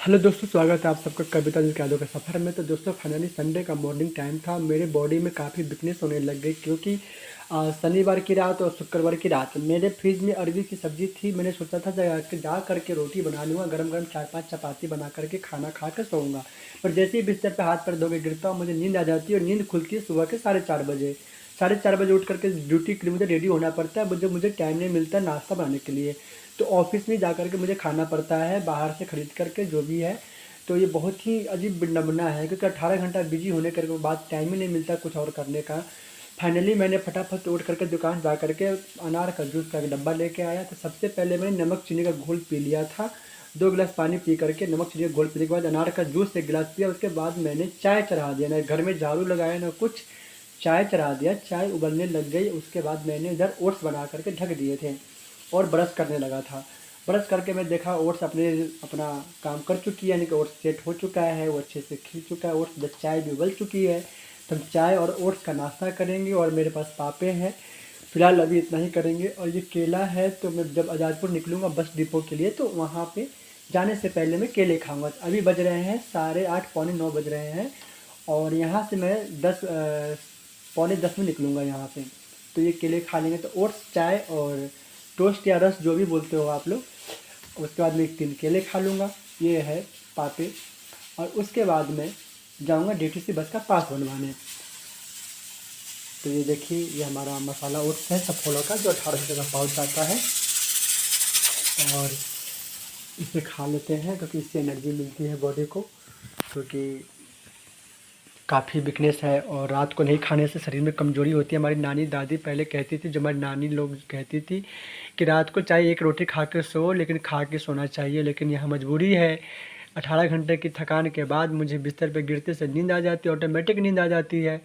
Hello दोस्तों, स्वागत है आप सबका कविता जी के यादों के सफ़र में। तो दोस्तों फाइनली संडे का मॉर्निंग टाइम था। मेरे बॉडी में काफ़ी वीकनेस होने लग गई क्योंकि शनिवार की रात और शुक्रवार की रात मेरे फ्रिज में अरबी की सब्ज़ी थी। मैंने सोचा था जा करके रोटी बना लूँगा, गरम गरम 4-5 चपाती बना करके खाना खा कर सोऊंगा। पर जैसे ही बिस्तर पे हाथ पैर धो के गिरता हूँ मुझे नींद आ जाती है और नींद खुलती है सुबह के 4:30 बजे। 4:30 बजे उठ करके ड्यूटी के लिए मुझे रेडी होना पड़ता है। मुझे टाइम नहीं मिलता नाश्ता बनाने के लिए, तो ऑफिस में जा करके मुझे खाना पड़ता है बाहर से ख़रीद करके जो भी है। तो ये बहुत ही अजीब विडंबना है क्योंकि 18 घंटा बिजी होने के बाद टाइम ही नहीं मिलता कुछ और करने का। फाइनली मैंने फटाफट उठ करके दुकान जा करके अनार का जूस का एक डब्बा लेके आया। तो सबसे पहले मैंने नमक चीनी का घोल पी लिया था। 2 गिलास पानी पी करके नमक चीनी का घोल पीने के बाद अनार का जूस 1 गिलास पिया। उसके बाद मैंने चाय चढ़ा दिया, ना घर में झाड़ू लगाया ना कुछ, चाय चढ़ा दिया। चाय उबलने लग गई। उसके बाद मैंने इधर ओट्स बना करके ढक दिए थे और ब्रश करने लगा था। ब्रश करके मैं देखा ओट्स अपना काम कर चुकी है, यानी कि ओट्स सेट हो चुका है, वो अच्छे से खिल चुका है ओट्स। जब चाय भी उबल चुकी है तो हम चाय और ओट्स का नाश्ता करेंगे। और मेरे पास पापे हैं, फिलहाल अभी इतना ही करेंगे। और ये केला है, तो मैं जब आज़ादपुर निकलूँगा बस डिपो के लिए तो वहाँ पे जाने से पहले मैं केले खाऊंगा। अभी बज रहे हैं 8:30 पौने 9 बज रहे हैं और यहाँ से मैं 10 पौने 10 में निकलूँगा यहाँ से। तो ये केले खा लेंगे। तो ओट्स, चाय और टोस्ट या रस जो भी बोलते हो आप लोग, उसके बाद मैं 3 केले खा लूँगा। ये है पापे। और उसके बाद मैं जाऊँगा डीटीसी बस का पास बनवाने। तो ये देखिए, ये हमारा मसाला ओट्स है सफोला का जो 18 रुपये का पाउच आता है। और इसे खा लेते हैं क्योंकि इससे एनर्जी मिलती है बॉडी को, क्योंकि काफ़ी वीकनेस है और रात को नहीं खाने से शरीर में कमज़ोरी होती है। हमारी नानी दादी पहले कहती थी, जो हमारी नानी लोग कहती थी कि रात को चाहे एक रोटी खा के सो, लेकिन खा के सोना चाहिए। लेकिन यह मजबूरी है। 18 घंटे की थकान के बाद मुझे बिस्तर पे गिरते से नींद आ जाती है, ऑटोमेटिक नींद आ जाती है।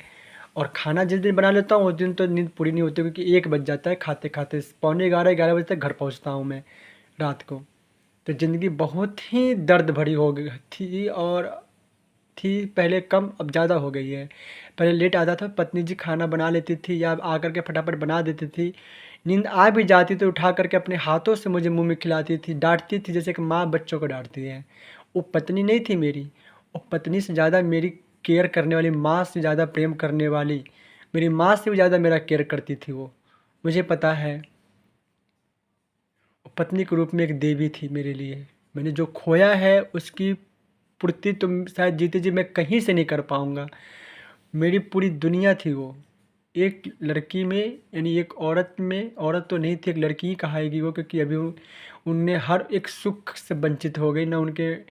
और खाना जिस दिन बना लेता हूँ उस दिन तो नींद पूरी नहीं होती, क्योंकि 1 बज जाता है खाते खाते। पौने 11 बजे तक घर पहुँचता हूँ मैं रात को। तो ज़िंदगी बहुत ही दर्द भरी हो गई थी और थी पहले कम, अब ज़्यादा हो गई है। पहले लेट आता था, पत्नी जी खाना बना लेती थी या आकर के फटाफट बना देती थी। नींद आ भी जाती तो उठा करके अपने हाथों से मुझे मुँह में खिलाती थी, डाँटती थी जैसे कि माँ बच्चों को डाँटती है। वो पत्नी नहीं थी मेरी, वो पत्नी से ज़्यादा मेरी केयर करने वाली, माँ से ज़्यादा प्रेम करने वाली, मेरी माँ से भी ज़्यादा मेरा केयर करती थी वो। मुझे पता है, वो पत्नी के रूप में एक देवी थी मेरे लिए। मैंने जो खोया है उसकी पूर्ति तो शायद जीते जी मैं कहीं से नहीं कर पाऊँगा। मेरी पूरी दुनिया थी वो। एक लड़की में, यानी एक औरत में, औरत तो नहीं थी, एक लड़की ही कहाएगी वो, क्योंकि अभी उनने हर एक सुख से वंचित हो गई। ना उनके